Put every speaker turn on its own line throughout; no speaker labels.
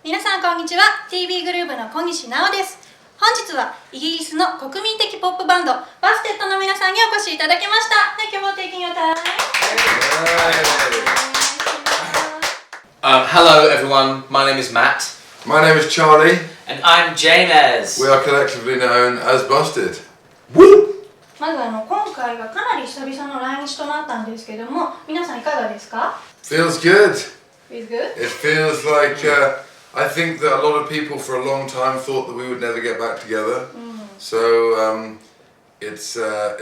皆さんこんにちは。 TV グルーヴの小西直です。本日はイギリスの国民的ポップバンドバステッドの皆さんにお越しいただきました。Thank you for taking your time.
Hello everyone, my name is Matt.
My name is Charlie.
And I'm James.
We are collectively known as Busted.
Woo!
まず今回がかなり久々の来日となったんですけども、皆さんいかがですか？
Feels good.
Feels good?
It feels like I think that a lot of people for a long time thought that we would never get back together. So it's a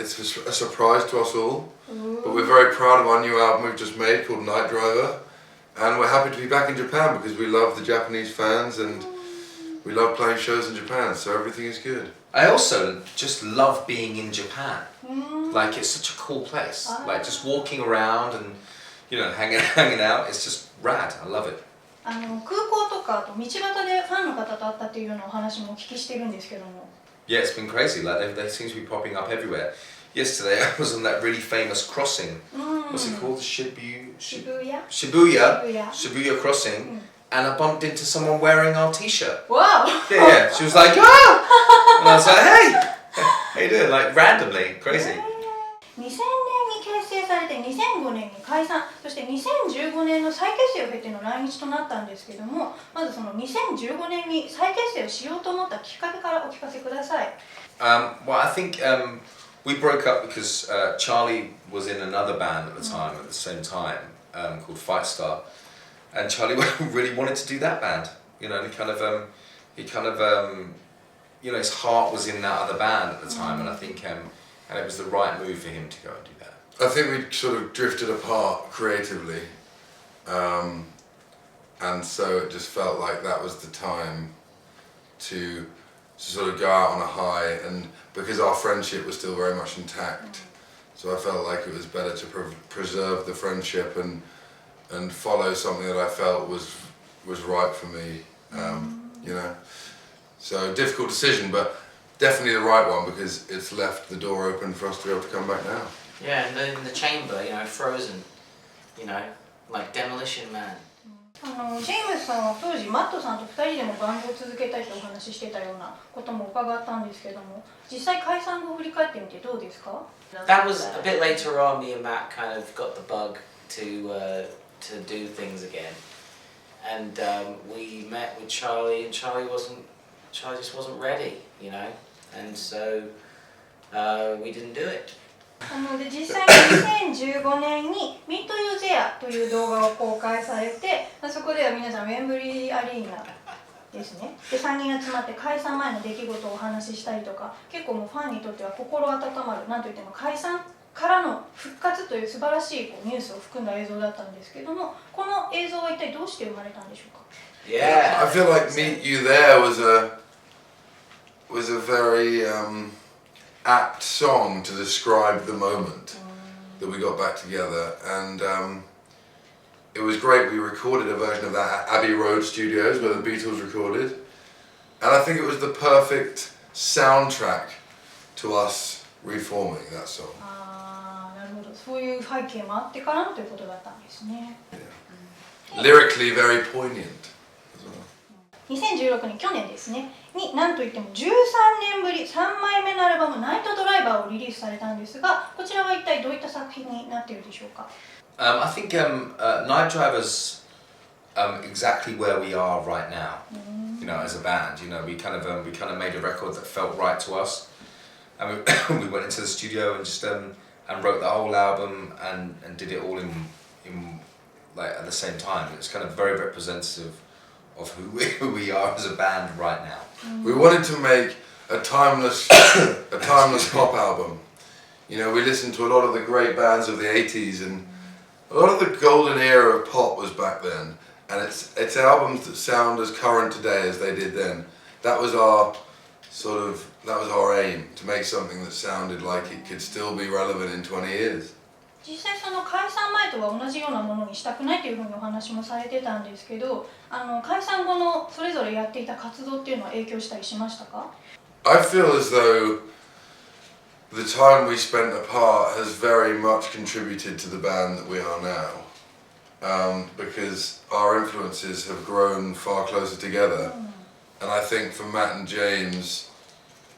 surprise to us all. But we're very proud of our new album we've just made called Night Driver. And we're happy to be back in Japan because we love the Japanese fans and we love playing shows in Japan, so everything is good.
I also just love being in Japan. Like it's such a cool place. Like just walking around and hanging out. It's just rad. I love it.
空港とかあと道端でファンの方と会ったっていうようなお話もお聞きしてるんですけども。
Yeah, it's been crazy. Like they seem to be popping up everywhere. Yesterday I was on that really famous crossing. What's it called? The Shibuya crossing. And I bumped into someone wearing our T-shirt.
Wow!
Yeah. She was like, ah! And I was like, hey! How you doing? Like randomly. Crazy.
2000年に結成されて2005年に解散、そして2015年の再結成を経ての来日となったんですけども、まずその2015年に再結成をしようと思ったきっかけからお聞かせください。
Well, I think we broke up because Charlie was in another band at the time, at the same time, called Fight Star, and Charlie really wanted to do that band. You know, and he kind of, his heart was in that other band at the time, and I think, and it was the right move for him to go and do that.
I think we sort of drifted apart creatively, and so it just felt like that was the time to sort of go out on a high, and because our friendship was still very much intact, so I felt like it was better to preserve the friendship and follow something that I felt was right for me, So difficult decision, but definitely the right one because it's left the door open for us to be able to come back now.
Yeah, and in the chamber, frozen, like Demolition Man.
ジェームスさんは当時マットさんと2人でもバンドを続けたいとお話ししてたようなことも伺ったんですけども、実際解散後を振り返ってみてどうですか？
That was a bit later on. Me and Matt kind of got the bug to do things again, and we met with Charlie, and Charlie just wasn't ready, and so we didn't do it.
で実際に2015年に「Meet You There」という動画を公開されて、そこでは皆さんウェンブリーアリーナですねで3人集まって解散前の出来事をお話ししたりとか、結構もうファンにとっては心温まる、なんといっても解散からの復活という素晴らしいニュースを含んだ映像だったんですけども、この映像は一体どうして生まれたんでしょうか？
Yeah.
I feel like Meet You There was a very apt song to describe the moment that we got back together, and it was great. We recorded a version of that at Abbey Road Studios where the Beatles recorded, and I think it was the perfect soundtrack to us reforming that song.
なるほど、そういう背景もあってからのということだったんですね。
Lyrically very poignant as well.
2016年、去年ですねに、なんといっても13年ぶり3枚目のアルバム「ナイトドライバー」をリリースされたんですが、こちらは一体どういった作品になっているでしょうか？
I think Night Driver's exactly where we are right now. As a band, we kind of made a record that felt right to us, and we went into the studio and just and wrote the whole album and did it all in like at the same time. It's kind of very representative of who we are as a band right now.
We wanted to make a timeless pop album. We listened to a lot of the great bands of the 80s, and a lot of the golden era of pop was back then, and it's albums that sound as current today as they did then. That was our aim, to make something that sounded like it could still be relevant in 20 years.
実際その解散前とは同じようなものにしたくないというふうにお話もされてたんですけど、解散後のそれぞれやっていた活動っていうのは影響したりしましたか？
I feel as though the time we spent apart has very much contributed to the band that we are now. because our influences have grown far closer together. And I think for Matt and James,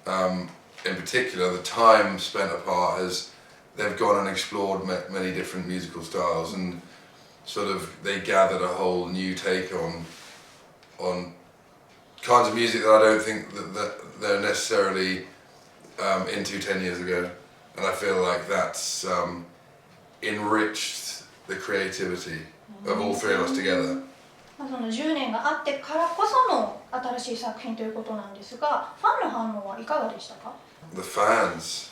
in particular, the time spent apart they've gone and explored many different musical styles, and sort of they gathered a whole new take on kinds of music that I don't think that they're necessarily into 10 years ago. And I feel like that's enriched the creativity of all three of us together.
その10年があってからこその新しい作品ということなんですが、ファンの反応はいかがでしたか？
The fans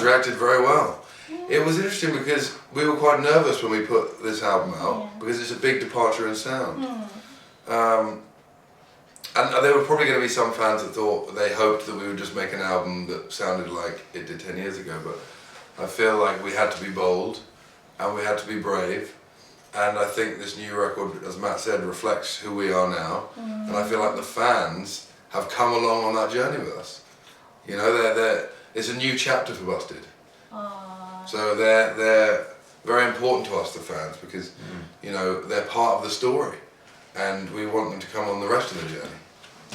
reacted very well. It was interesting because we were quite nervous when we put this album out because it's a big departure in sound. And there were probably going to be some fans that thought they hoped that we would just make an album that sounded like it did 10 years ago, but I feel like we had to be bold and we had to be brave. And I think this new record, as Matt said, reflects who we are now. And I feel like the fans have come along on that journey with us. You know, it's a new chapter for Busted. So they're very important to us, the fans, because you know they're part of the story, and we want them to come on the rest of the journey.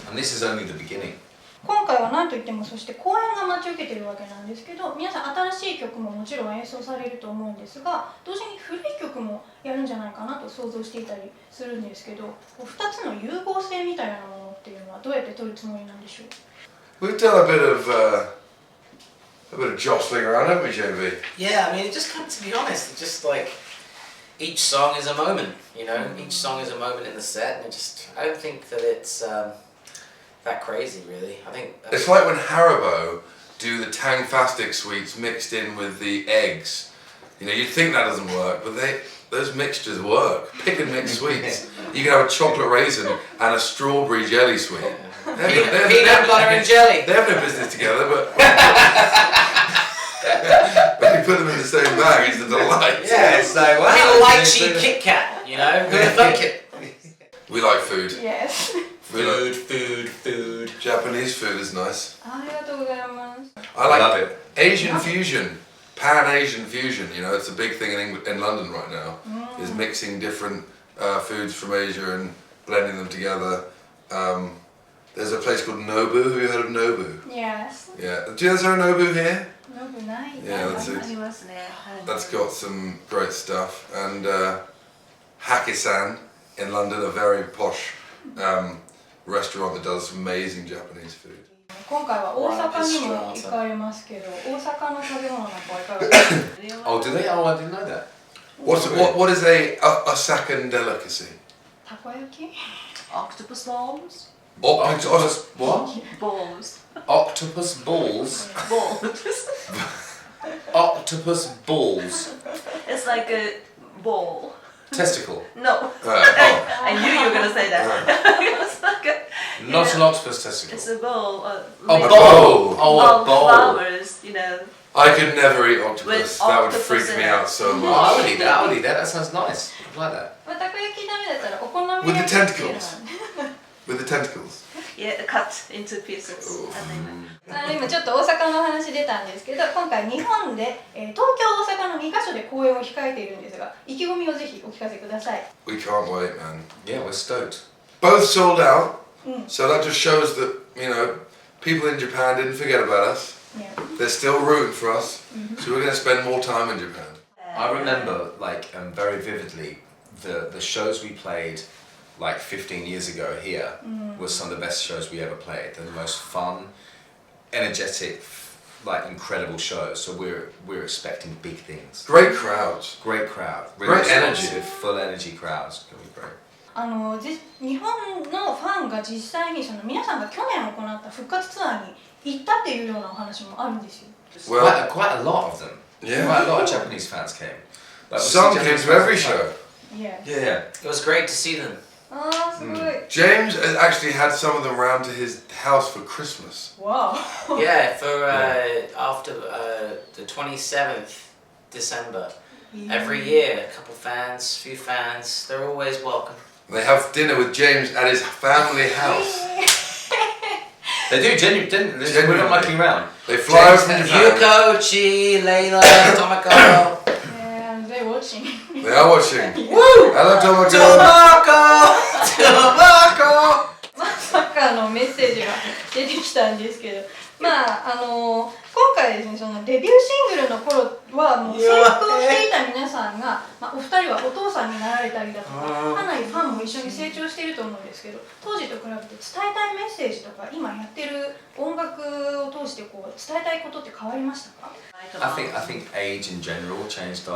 And this is only the beginning.
今回は何といってもそして公演が待ち受けているわけなんですけど、皆さん新しい曲ももちろん演奏されると思うんですが、同時に古い曲もやるんじゃないかなと想像していたりするんですけど、2つの融合性みたいなものっていうのはどうやって取るつもりなんでしょう？
We've done a bit of jostling around, haven't we, JB?
Yeah, I mean, it just comes, to be honest, it's just like each song is a moment, you know, each song is a moment in the set, and I don't think that it's that crazy, really. I think
It's like when Haribo do the Tang-Fastic sweets mixed in with the eggs. You know, you'd think that doesn't work, but those mixtures work. Pick and mix sweets. You can have a chocolate raisin and a strawberry jelly sweet.
peanut butter and jelly.
They have no business together, but when you put them in the same bag, it's a delight.
Yeah, it's like, wow.
I mean, lychee Kit Kat, you know, who'd have thunk it?
We like food.
Yes.
Food.
Japanese food is nice.
ありがとうございます。
I
love
like
it.
Asian fusion, Pan-Asian fusion. You know, it's a big thing in London right now. Is mixing different foods from Asia and blending them together. There's a place called Nobu. Have you heard of Nobu?
Yes.
Yeah. Do you guys have a Nobu here?
ノブない。
Yeah, that's
あ
it.
りますね。はい。
That's got some great stuff. And Hakisan in London, a very posh restaurant that does amazing Japanese food.
今回は大阪にも行かれますけど、大阪の食べ物なんかはいかがですか？
Oh, do they? Oh, I didn't know that.
What is a Osakan delicacy?
たこ焼き？
Octopus balls?
Octopus what?
Balls.
Octopus balls.
Balls.
Octopus balls.
It's like a ball.
Testicle.
No.
Oh.
I knew you were gonna say that. It's like a,
Not an octopus testicle.
it's a bowl.
A
made
bowl. Oh, a
of
bowl.
flowers, you know.
I could never eat octopus.
With
That would
octopus
freak
in
me
it.
out so
Oh,
much.
I would eat that. I would eat that. That sounds nice. I like that.
まあたこ焼きダメだったらお好み
With
焼
the
きっていうのは
tentacles. With the tentacles.
Yeah, cut into pieces.
Oh.
And then,
今ちょっと大阪の話出たんですけど、今回日本で、東京、大阪の2カ所で公演を控えているんですが、意気込みをぜひお聞かせください。
We can't wait, man.
Yeah, we're stoked.
Both sold out. So that just shows that, you know, people in Japan didn't forget about us.
Yeah.
They're still rooting for us. So we're going to spend more time in Japan.
I remember, like, very vividly, the shows we played, like 15 years ago here, was some of the best shows we ever played. They're the most fun, energetic, like incredible shows. So we're expecting big things.
Great crowds.
Great crowd, really
Great energy.
responsive, full energy crowds. It's gonna be great.
日本のファンが実際にその皆さんが去年行った復活ツアーに行ったっていうようなお話もあるんですよ。
Well,
Quite a lot of them.
yeah.
Quite a lot of Japanese fans came. Like,
Some
we'll see
came
Japanese
to every
fans
show.
Yeah.
Yeah.
It was great to see them.
ああ、すごい。
James actually had some of them round to his house for Christmas.
Wow.
Yeah, for after the 27th December. Every year, a couple fans, few fans, they're always welcome.
They have dinner with James at his family house.
They do, genuinely. We're not mucking around.
They fly over from
James
Japan.
Yuko, Chi, Layla, Tomoko.
And they're watching.
They are watching.
Woo!
Hello, Tomoko.
Tomoko!
まさかのメッセージが出てきたんですけど、まあ今回ですね、そのデビューシングルの頃はもう成功していた皆さんが、お二人はお父さんになられたりだとか、かなりファンも一緒に成長していると思うんですけど、当時と比べて伝えたいメッセージとか、今やってる音楽を通してこう伝えたいことって変わりましたか？
I think age in general changed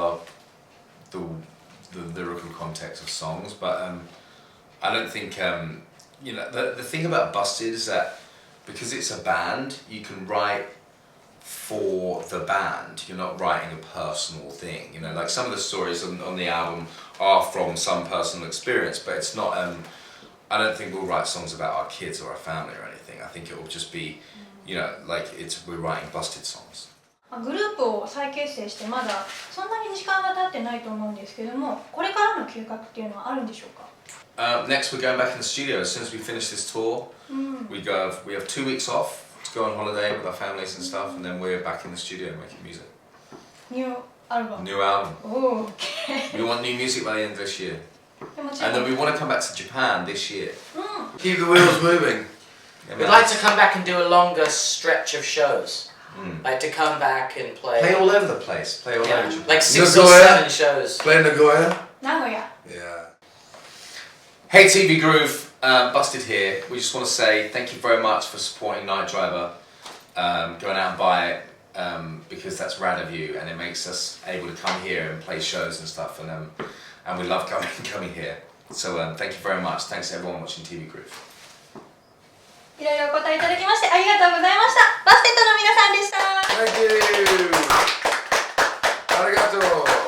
the lyrical context of songs, but I don't think you know the thing about Busted is that because it's a band, you can write for the band. You're not writing a personal thing. You know, like some of the stories on the album are from some personal experience, but it's not. I don't think we'll write songs about our kids or our family or anything. I think it will just be, you know, like we're writing Busted songs.
グループを再結成してまだそんなに時間が経ってないと思うんですけども、これからの計画っていうのはあるんでしょうか？
Next, we're going back in the studio as soon as we finish this tour. We have 2 weeks off to go on holiday with our families and stuff, and then we're back in the studio making music.
New album.
New album.
Oh, okay.
We want new music by the end of this year,
でもちろん
and then we want to come back to Japan this year.
Keep the wheels moving.
We'd like to come back and do a longer stretch of shows. Like to come back and
Play all over the place. Play all over Japan.
like 6 or
Nagoya.
7 shows.
Play Nagoya.
名古屋。
Yeah.
Hey TVGroove, Busted here. We just want to say thank you very much for supporting Night Driver. Going out and buy it because that's rad of you, and it makes us able to come here and play shows and stuff, and we love coming here. So thank you very much. Thanks to everyone watching TVGroove.
いろいろお答えいただきましてありがとうございました。バステッドの皆さんでした。
Thank you. Arigato.